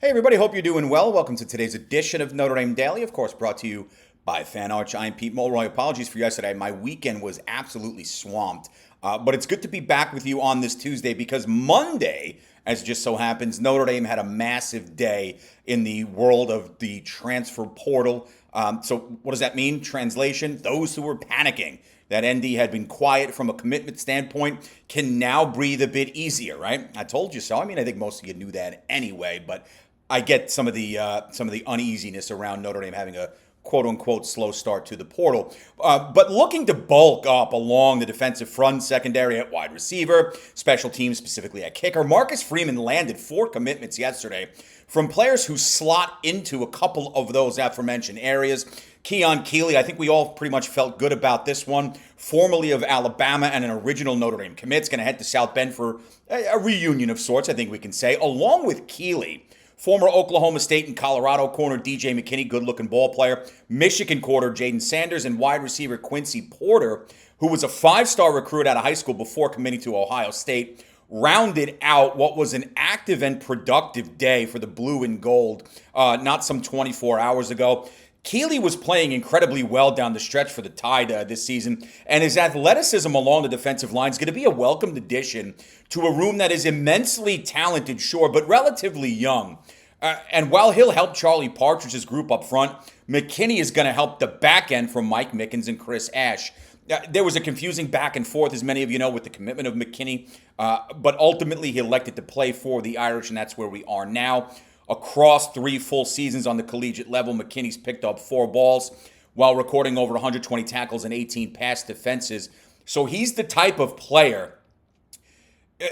Hey everybody, hope you're doing well. Welcome to today's edition of Notre Dame Daily, of course brought to you by Fan Arch. I'm Pete Mulroy. Apologies for yesterday. My weekend was absolutely swamped. But it's good to be back with you on this Tuesday because Monday, as just so happens, Notre Dame had a massive day in the world of the transfer portal. So what does that mean? Translation, those who were panicking that ND had been quiet from a commitment standpoint can now breathe a bit easier, right? I told you so. I mean, I think most of you knew that anyway, but I get some of the uneasiness around Notre Dame having a quote unquote slow start to the portal, but looking to bulk up along the defensive front, secondary at wide receiver, special teams specifically at kicker. Marcus Freeman landed 4 commitments yesterday from players who slot into a couple of those aforementioned areas. Keon Keeley, I think we all pretty much felt good about this one. Formerly of Alabama and an original Notre Dame commit, is going to head to South Bend for a reunion of sorts, I think we can say, along with Keeley. Former Oklahoma State and Colorado corner DJ McKinney, good-looking ball player. Michigan quarter Jaden Sanders and wide receiver Quincy Porter, who was a 5-star recruit out of high school before committing to Ohio State, rounded out what was an active and productive day for the blue and gold not some 24 hours ago. Keeley was playing incredibly well down the stretch for the Tide this season, and his athleticism along the defensive line is going to be a welcomed addition to a room that is immensely talented, sure, but relatively young. And while he'll help Charlie Partridge's group up front, McKinney is going to help the back end from Mike Mickens and Chris Ash. There was a confusing back and forth, as many of you know, with the commitment of McKinney, but ultimately he elected to play for the Irish, and that's where we are now. Across 3 full seasons on the collegiate level, McKinney's picked up 4 balls while recording over 120 tackles and 18 pass defenses. So he's the type of player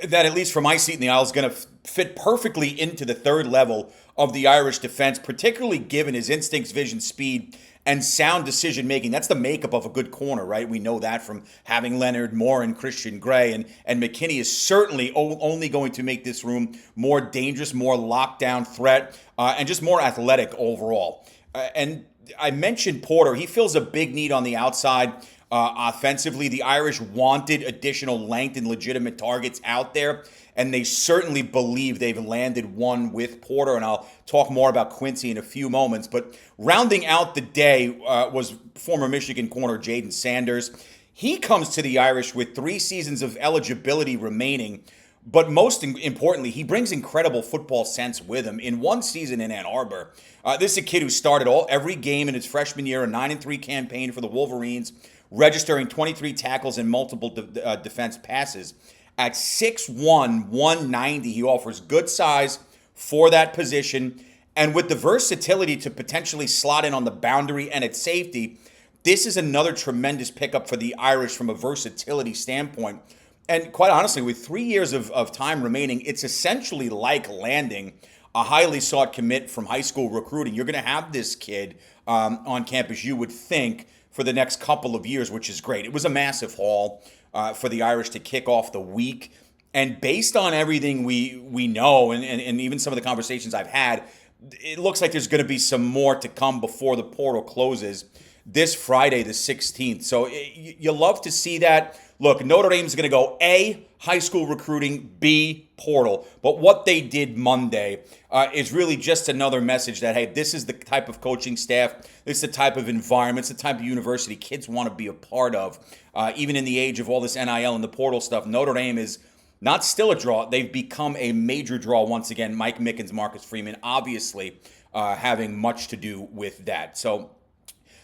that, at least from my seat in the aisle, is going to fit perfectly into the third level of the Irish defense, particularly given his instincts, vision, speed, and sound decision-making. That's the makeup of a good corner, right? We know that from having Leonard Moore and Christian Gray. And McKinney is certainly only going to make this room more dangerous, more lockdown threat, and just more athletic overall. And I mentioned Porter. He fills a big need on the outside. Offensively, the Irish wanted additional length and legitimate targets out there, and they certainly believe they've landed one with Porter, and I'll talk more about Quincy in a few moments. But rounding out the day was former Michigan corner Jaden Sanders. He comes to the Irish with 3 seasons of eligibility remaining, but most importantly, he brings incredible football sense with him. In 1 season in Ann Arbor, this is a kid who started every game in his freshman year, a 9-3 campaign for the Wolverines, registering 23 tackles and multiple defense passes. At 6'1", 190, he offers good size for that position. And with the versatility to potentially slot in on the boundary and at safety, this is another tremendous pickup for the Irish from a versatility standpoint. And quite honestly, with 3 years of time remaining, it's essentially like landing a highly sought commit from high school recruiting. You're going to have this kid on campus, you would think, for the next couple of years, which is great. It was a massive haul for the Irish to kick off the week. And based on everything we know, and even some of the conversations I've had, it looks like there's going to be some more to come before the portal closes this Friday, the 16th. So you love to see that. Look, Notre Dame's going to go A, high school recruiting, B, portal. But what they did Monday is really just another message that, hey, this is the type of coaching staff, this is the type of environment, it's the type of university kids want to be a part of. Even in the age of all this NIL and the portal stuff, Notre Dame is not still a draw. They've become a major draw once again. Mike Mickens, Marcus Freeman, obviously having much to do with that. So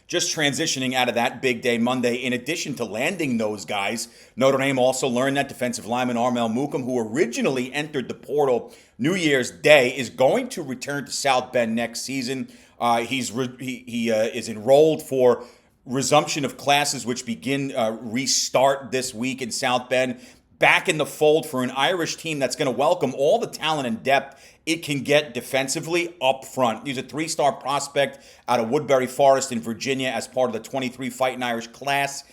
just transitioning out of that big day Monday, in addition to landing those guys, Notre Dame also learned that defensive lineman Armel Mukam, who originally entered the portal New Year's Day, is going to return to South Bend next season. He is enrolled for resumption of classes, which restart this week in South Bend. Back in the fold for an Irish team that's going to welcome all the talent and depth it can get defensively up front. He's a 3-star prospect out of Woodbury Forest in Virginia as part of the 23 Fighting Irish class,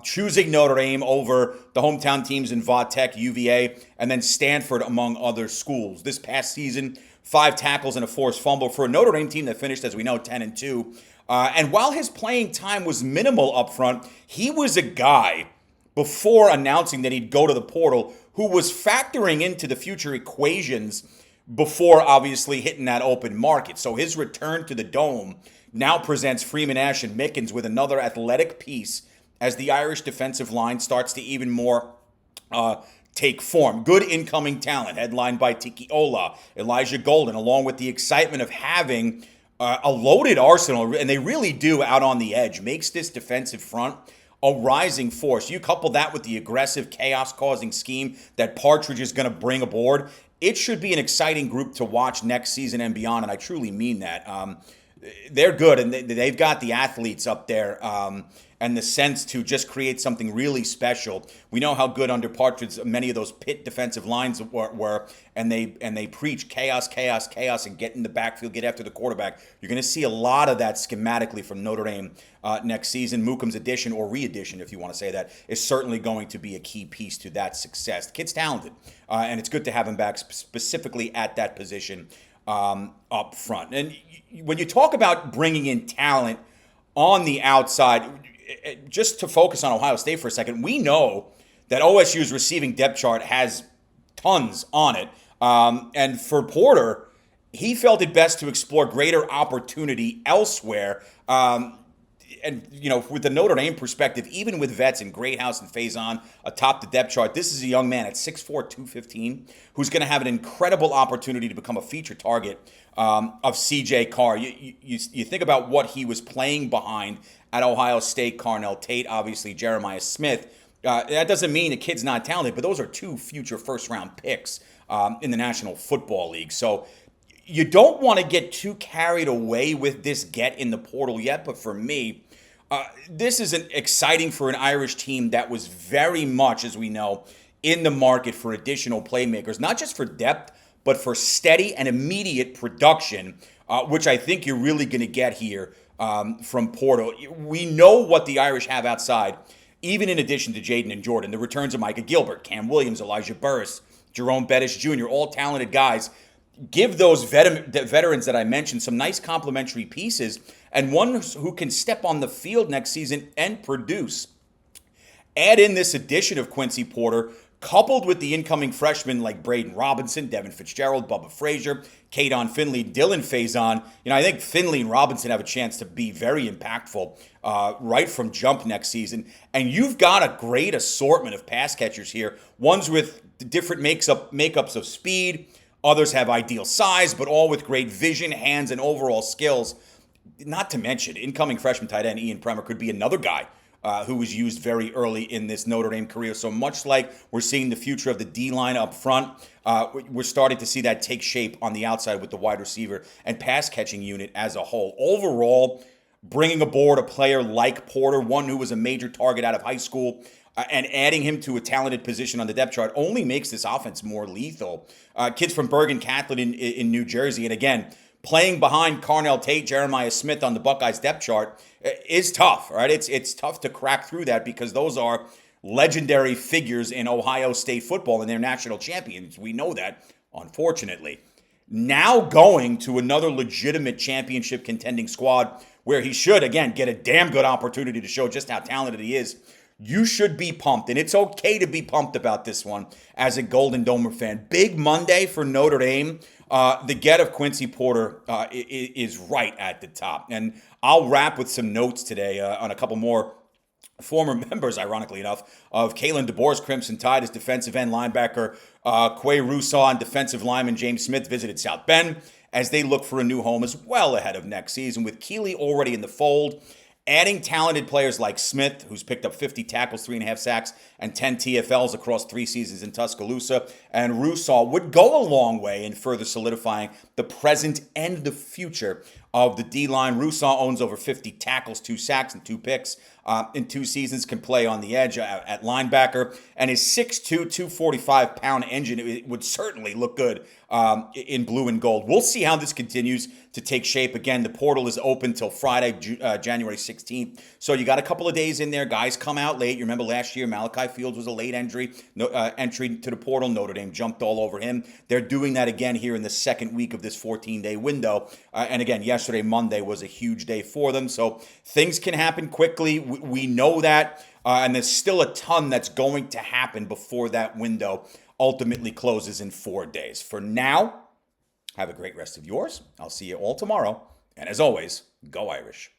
choosing Notre Dame over the hometown teams in Va Tech, UVA, and then Stanford, among other schools. This past season, 5 tackles and a forced fumble for a Notre Dame team that finished, as we know, 10-2. And while his playing time was minimal up front, he was a guy before announcing that he'd go to the portal who was factoring into the future equations before obviously hitting that open market. So his return to the Dome now presents Freeman, Ash, and Mickens with another athletic piece as the Irish defensive line starts to even more take form. Good incoming talent, headlined by Tiki Ola, Elijah Golden, along with the excitement of having a loaded arsenal, and they really do out on the edge, makes this defensive front a rising force. You couple that with the aggressive, chaos-causing scheme that Partridge is going to bring aboard, it should be an exciting group to watch next season and beyond, and I truly mean that. They're good, and they've got the athletes up there and the sense to just create something really special. We know how good under Partridge many of those pit defensive lines were, and they preach chaos, chaos, chaos, and get in the backfield, get after the quarterback. You're going to see a lot of that schematically from Notre Dame next season. Mookham's addition, or re-addition, if you want to say that, is certainly going to be a key piece to that success. The kid's talented, and it's good to have him back specifically at that position up front. And when you talk about bringing in talent on the outside, just to focus on Ohio State for a second, we know that OSU's receiving depth chart has tons on it. And for Porter, he felt it best to explore greater opportunity elsewhere. And, you know, with the Notre Dame perspective, even with vets in Greathouse and Faison atop the depth chart, this is a young man at 6'4", 215, who's going to have an incredible opportunity to become a feature target of C.J. Carr. You think about what he was playing behind at Ohio State, Carnell Tate, obviously Jeremiah Smith. That doesn't mean a kid's not talented, but those are two future first-round picks in the National Football League. So you don't want to get too carried away with this get in the portal yet, but for me, this is exciting for an Irish team that was very much, as we know, in the market for additional playmakers, not just for depth, but for steady and immediate production, which I think you're really going to get here from Porter. We know what the Irish have outside, even in addition to Jaden and Jordan. The returns of Micah Gilbert, Cam Williams, Elijah Burris, Jerome Bettis Jr., all talented guys. Give those veterans that I mentioned some nice complementary pieces and one who can step on the field next season and produce. Add in this addition of Quincy Porter, coupled with the incoming freshmen like Braden Robinson, Devin Fitzgerald, Bubba Frazier, Kadon Finley, Dylan Faison. You know, I think Finley and Robinson have a chance to be very impactful right from jump next season. And you've got a great assortment of pass catchers here, ones with different makeups of speed. Others have ideal size, but all with great vision, hands, and overall skills. Not to mention, incoming freshman tight end Ian Premer could be another guy who was used very early in this Notre Dame career. So much like we're seeing the future of the D-line up front, we're starting to see that take shape on the outside with the wide receiver and pass-catching unit as a whole. Overall, bringing aboard a player like Porter, one who was a major target out of high school, and adding him to a talented position on the depth chart only makes this offense more lethal. Kids from Bergen Catholic in New Jersey, and again, playing behind Carnell Tate, Jeremiah Smith on the Buckeyes depth chart is tough, right? It's tough to crack through that because those are legendary figures in Ohio State football and they're national champions. We know that, unfortunately. Now going to another legitimate championship contending squad where he should, again, get a damn good opportunity to show just how talented he is. You should be pumped, and it's okay to be pumped about this one as a Golden Domer fan. Big Monday for Notre Dame. The get of Quincy Porter is right at the top. And I'll wrap with some notes today on a couple more former members, ironically enough, of Kalen DeBoer's Crimson Tide as defensive end linebacker. Quay Rousseau and defensive lineman James Smith visited South Bend as they look for a new home as well ahead of next season. With Keeley already in the fold, adding talented players like Smith, who's picked up 50 tackles, 3.5 sacks, and 10 TFLs across 3 seasons in Tuscaloosa, and Rousseau would go a long way in further solidifying the present and the future of the D-line. Rousseau owns over 50 tackles, 2 sacks, and 2 picks in 2 seasons, can play on the edge at linebacker, and his 6'2", 245-pound engine, it would certainly look good in blue and gold. We'll see how this continues to take shape. Again, the portal is open till Friday, January 16th, so you got a couple of days in there. Guys come out late. You remember last year, Malachi Fields was a late entry to the portal. Notre Dame jumped all over him. They're doing that again here in the second week of this 14-day window, and again, yesterday, Monday, was a huge day for them, so things can happen quickly. We know that, and there's still a ton that's going to happen before that window ultimately closes in 4 days. For now, Have a great rest of yours. I'll see you all tomorrow. And as always, go Irish.